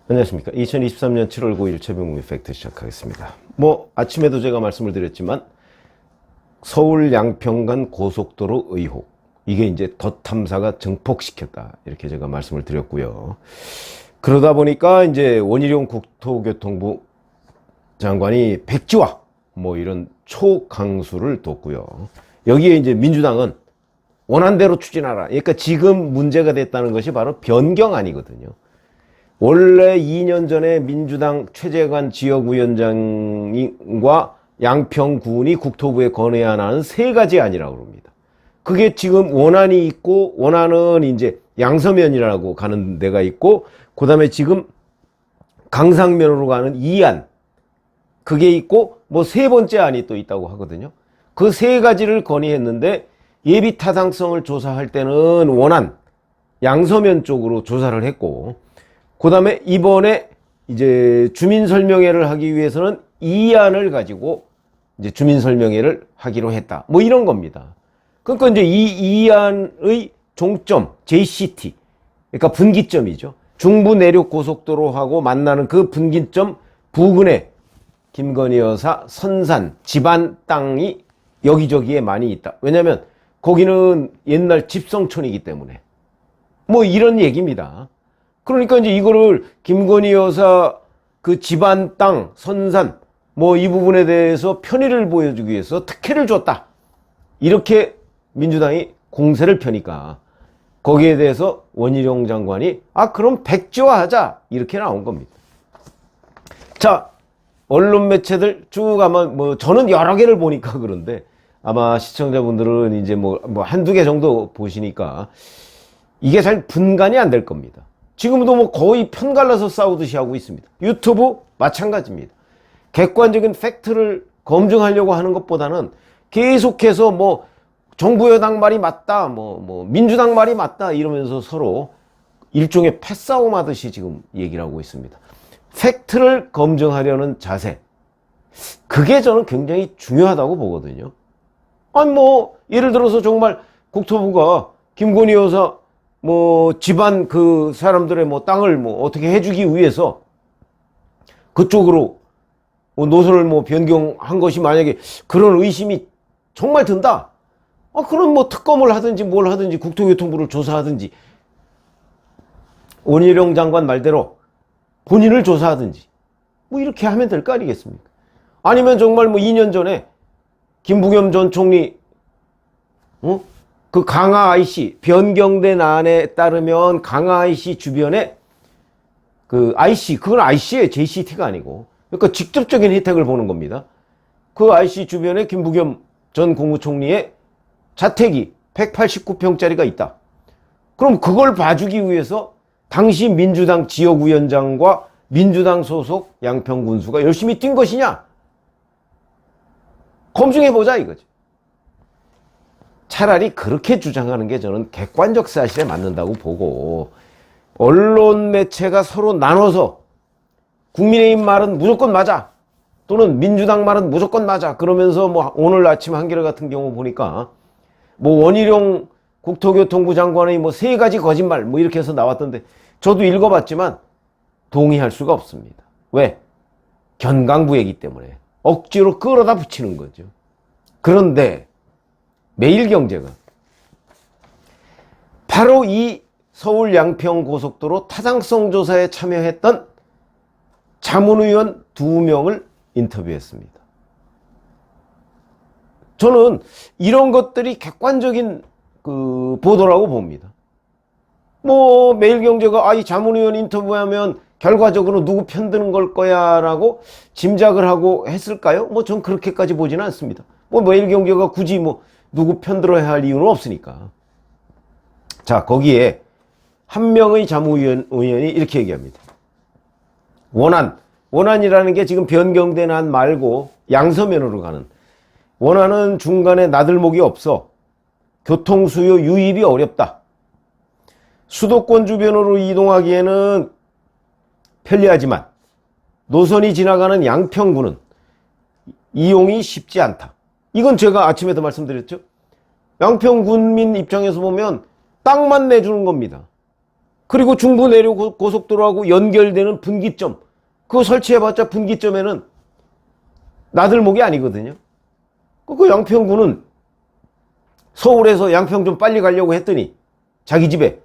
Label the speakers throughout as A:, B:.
A: 안녕하십니까. 2023년 7월 9일 최병국의 팩트 시작하겠습니다. 아침에도 제가 말씀을 드렸지만 서울 양평간 고속도로 의혹, 이게 이제 덧탐사가 증폭시켰다, 이렇게 제가 말씀을 드렸고요. 그러다 보니까 이제 원희룡 국토교통부 장관이 백지화 이런 초강수를 뒀고요. 여기에 이제 민주당은 원한대로 추진하라. 그러니까 지금 문제가 됐다는 것이 바로 변경안이거든요. 원래 2년 전에 민주당 최재관 지역위원장과 양평군이 국토부에 건의해야 하는 3가지 안이라고 합니다. 그게 지금 원안이 있고, 원안은 이제 양서면이라고 가는 데가 있고, 그 다음에 지금 강상면으로 가는 2안, 그게 있고, 3번째 안이 또 있다고 하거든요. 그 3가지를 건의했는데, 예비 타당성을 조사할 때는 원안, 양서면 쪽으로 조사를 했고, 그 다음에 이번에 이제 주민설명회를 하기 위해서는 2안을 가지고 이제 주민설명회를 하기로 했다. 이런 겁니다. 그러니까 이제 이 2안의 종점, JCT, 그러니까 분기점이죠. 중부 내륙 고속도로하고 만나는 그 분기점 부근에 김건희 여사 선산, 집안 땅이 여기저기에 많이 있다. 왜냐면 거기는 옛날 집성촌이기 때문에. 이런 얘기입니다. 그러니까 이제 이거를 김건희 여사 그 집안 땅, 선산, 이 부분에 대해서 편의를 보여주기 위해서 특혜를 줬다, 이렇게 민주당이 공세를 펴니까 거기에 대해서 원희룡 장관이 그럼 백지화하자, 이렇게 나온 겁니다. 자, 언론 매체들 쭉 아마 저는 여러 개를 보니까 그런데 아마 시청자분들은 이제 한두 개 정도 보시니까 이게 잘 분간이 안 될 겁니다. 지금도 거의 편갈라서 싸우듯이 하고 있습니다. 유튜브 마찬가지입니다. 객관적인 팩트를 검증하려고 하는 것보다는 계속해서 정부 여당 말이 맞다, 민주당 말이 맞다, 이러면서 서로 일종의 패싸움 하듯이 지금 얘기를 하고 있습니다. 팩트를 검증하려는 자세, 그게 저는 굉장히 중요하다고 보거든요. 예를 들어서 정말 국토부가 김건희 여사 집안 그 사람들의 땅을 어떻게 해주기 위해서 그쪽으로 노선을 변경한 것이 만약에 그런 의심이 정말 든다. 그럼 특검을 하든지 뭘 하든지 국토교통부를 조사하든지 원희룡 장관 말대로 본인을 조사하든지 이렇게 하면 될 거 아니겠습니까? 아니면 정말 2년 전에 김부겸 전 총리 그 강화 IC 변경된 안에 따르면 강화 IC 주변에 그 IC, 그건 IC예요. JCT가 아니고. 그러니까 직접적인 혜택을 보는 겁니다. 그 IC 주변에 김부겸 전 국무총리의 자택이 189평짜리가 있다. 그럼 그걸 봐주기 위해서 당시 민주당 지역위원장과 민주당 소속 양평군수가 열심히 뛴 것이냐? 검증해보자, 이거죠. 차라리 그렇게 주장하는 게 저는 객관적 사실에 맞는다고 보고, 언론 매체가 서로 나눠서 국민의힘 말은 무조건 맞아, 또는 민주당 말은 무조건 맞아, 그러면서 오늘 아침 한겨레 같은 경우 보니까 원희룡 국토교통부 장관의 3가지 거짓말 이렇게 해서 나왔던데, 저도 읽어봤지만 동의할 수가 없습니다. 왜? 견강부회이기 때문에 억지로 끌어다 붙이는 거죠. 그런데 매일경제가 바로 이 서울 양평 고속도로 타당성 조사에 참여했던 자문위원 2명을 인터뷰했습니다. 저는 이런 것들이 객관적인 그 보도라고 봅니다. 매일경제가 이 자문위원 인터뷰하면 결과적으로 누구 편드는 걸 거야 라고 짐작을 하고 했을까요? 전 그렇게까지 보지는 않습니다. 매일경제가 굳이 누구 편들어야 할 이유는 없으니까. 자, 거기에 한 명의 자문위원이 이렇게 얘기합니다. 원안이라는 게 지금 변경된 안 말고 양서면으로 가는, 원안은 중간에 나들목이 없어 교통수요 유입이 어렵다. 수도권 주변으로 이동하기에는 편리하지만 노선이 지나가는 양평구는 이용이 쉽지 않다. 이건 제가 아침에도 말씀드렸죠. 양평군민 입장에서 보면 땅만 내주는 겁니다. 그리고 중부 내륙 고속도로하고 연결되는 분기점, 그거 설치해봤자 분기점에는 나들목이 아니거든요. 그 양평구는 서울에서 양평 좀 빨리 가려고 했더니 자기 집에,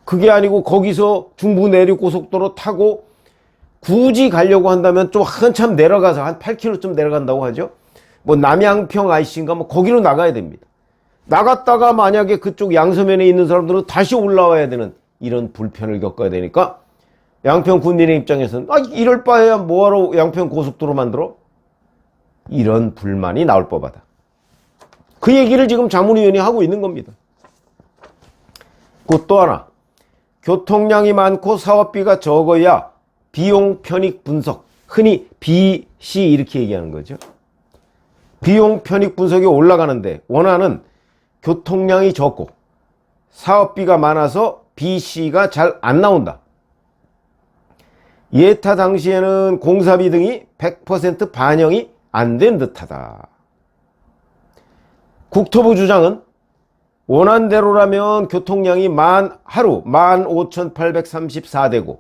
A: 그게 아니고 거기서 중부 내륙 고속도로 타고 굳이 가려고 한다면 좀 한참 내려가서 한 8km쯤 내려간다고 하죠. 뭐 남양평 IC인가 뭐 거기로 나가야 됩니다. 나갔다가 만약에 그쪽 양서면에 있는 사람들은 다시 올라와야 되는 이런 불편을 겪어야 되니까 양평 군민의 입장에서는 이럴 바에야 뭐하러 양평 고속도로 만들어? 이런 불만이 나올 법하다. 그 얘기를 지금 자문위원이 하고 있는 겁니다. 그 또 하나, 교통량이 많고 사업비가 적어야 비용 편익 분석, 흔히 BC 이렇게 얘기하는 거죠. 비용 편익 분석이 올라가는데 원하는 교통량이 적고 사업비가 많아서 BC가 잘 안 나온다. 예타 당시에는 공사비 등이 100% 반영이 안 된 듯하다. 국토부 주장은 원안대로라면 교통량이 하루 15,834대고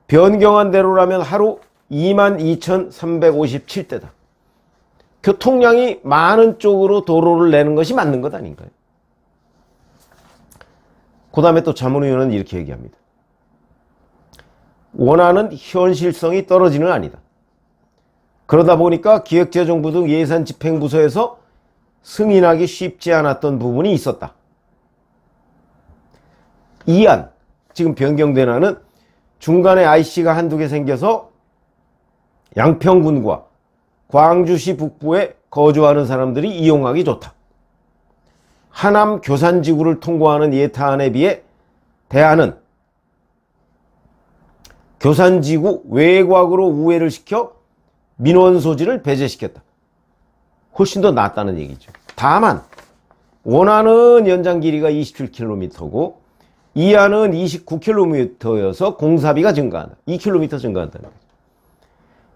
A: 변경한 대로라면 하루 22,357대다. 교통량이 많은 쪽으로 도로를 내는 것이 맞는 것 아닌가요? 그 다음에 또 자문위원은 이렇게 얘기합니다. 원하는 현실성이 떨어지는 아니다. 그러다 보니까 기획재정부 등 예산집행부서에서 승인하기 쉽지 않았던 부분이 있었다. 이 안, 지금 변경된 안은 중간에 IC가 한두 개 생겨서 양평군과 광주시 북부에 거주하는 사람들이 이용하기 좋다. 하남 교산지구를 통과하는 예타안에 비해 대안은 교산지구 외곽으로 우회를 시켜 민원 소지를 배제시켰다. 훨씬 더 낫다는 얘기죠. 다만 원안은 연장 길이가 27km고 이 안은 29km여서 공사비가 증가한다. 2km 증가한다는 거죠.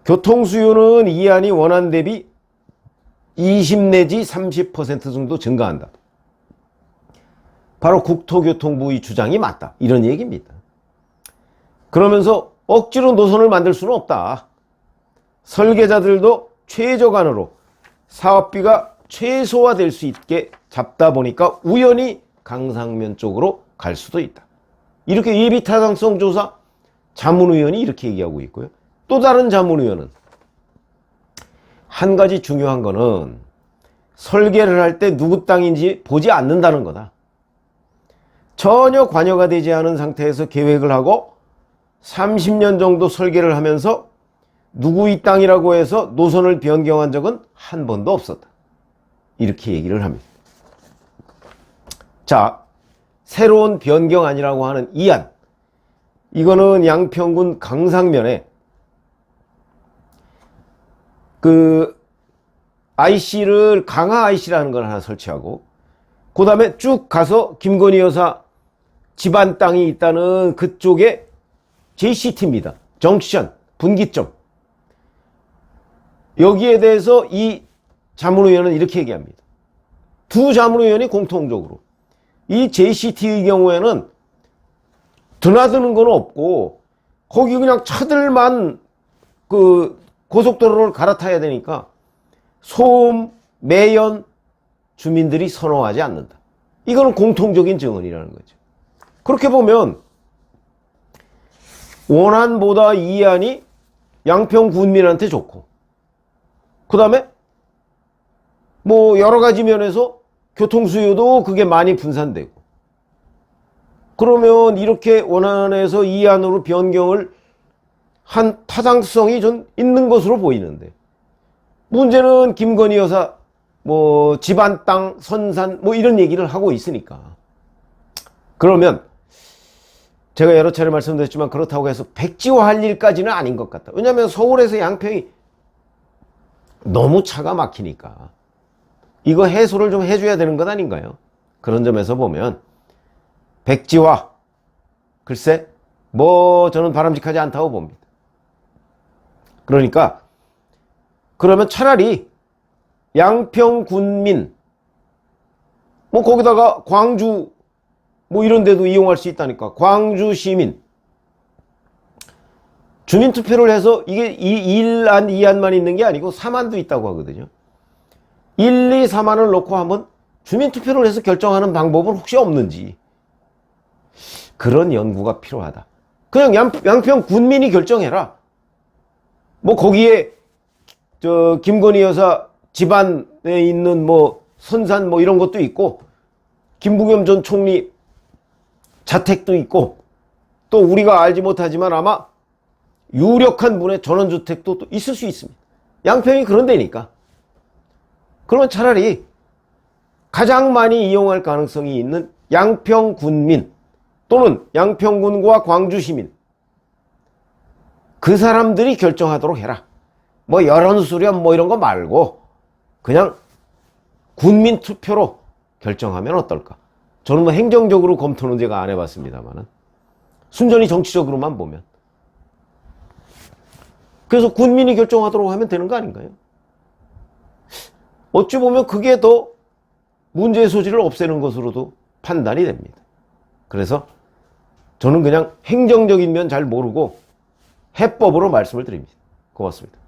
A: 교통수요는 이 안이 원안 대비 20 내지 30% 정도 증가한다. 바로 국토교통부의 주장이 맞다. 이런 얘기입니다. 그러면서 억지로 노선을 만들 수는 없다. 설계자들도 최저간으로 사업비가 최소화될 수 있게 잡다 보니까 우연히 강상면 쪽으로 갈 수도 있다. 이렇게 예비타당성 조사 자문위원이 이렇게 얘기하고 있고요. 또 다른 자문위원은 한 가지 중요한 거는 설계를 할 때 누구 땅인지 보지 않는다는 거다. 전혀 관여가 되지 않은 상태에서 계획을 하고 30년 정도 설계를 하면서 누구의 땅이라고 해서 노선을 변경한 적은 한 번도 없었다. 이렇게 얘기를 합니다. 자, 새로운 변경안이라고 하는 이 안, 이거는 양평군 강상면에 IC를 강화 IC라는 걸 하나 설치하고 그 다음에 쭉 가서 김건희 여사 집안 땅이 있다는 그쪽에 JCT입니다. 정션, 분기점. 여기에 대해서 이 자문위원은 이렇게 얘기합니다. 두 자문위원이 공통적으로 이 JCT의 경우에는 드나드는 건 없고 거기 그냥 차들만 고속도로를 갈아타야 되니까 소음, 매연 주민들이 선호하지 않는다. 이거는 공통적인 증언이라는 거죠. 그렇게 보면 원안보다 이 안이 양평 군민한테 좋고 그 다음에 뭐 여러 가지 면에서 교통수요도 그게 많이 분산되고 그러면 이렇게 원안에서 이 안으로 변경을 한 타당성이 좀 있는 것으로 보이는데 문제는 김건희 여사 뭐 집안 땅, 선산 뭐 이런 얘기를 하고 있으니까 그러면 제가 여러 차례 말씀드렸지만 그렇다고 해서 백지화할 일까지는 아닌 것 같다. 왜냐하면 서울에서 양평이 너무 차가 막히니까 이거 해소를 좀 해줘야 되는 것 아닌가요? 그런 점에서 보면 백지화 글쎄 뭐 저는 바람직하지 않다고 봅니다. 그러니까 그러면 차라리 양평 군민 뭐 거기다가 광주 뭐 이런 데도 이용할 수 있다니까. 광주 시민. 주민투표를 해서 이게 1안, 2안만 있는 게 아니고 3안도 있다고 하거든요. 1, 2, 3안을 놓고 한번 주민투표를 해서 결정하는 방법은 혹시 없는지. 그런 연구가 필요하다. 그냥 양평 군민이 결정해라. 뭐 거기에 김건희 여사 집안에 있는 뭐 선산 뭐 이런 것도 있고, 김부겸 전 총리 자택도 있고, 또 우리가 알지 못하지만 아마 유력한 분의 전원주택도 또 있을 수 있습니다. 양평이 그런 데니까. 그러면 차라리 가장 많이 이용할 가능성이 있는 양평 군민 또는 양평군과 광주 시민, 그 사람들이 결정하도록 해라. 뭐 여론 수렴 뭐 이런 거 말고 그냥 군민 투표로 결정하면 어떨까? 저는 뭐 행정적으로 검토는 제가 안 해봤습니다만은 순전히 정치적으로만 보면, 그래서 군민이 결정하도록 하면 되는 거 아닌가요? 어찌 보면 그게 더 문제의 소지를 없애는 것으로도 판단이 됩니다. 그래서 저는 그냥 행정적인 면 잘 모르고 해법으로 말씀을 드립니다. 고맙습니다.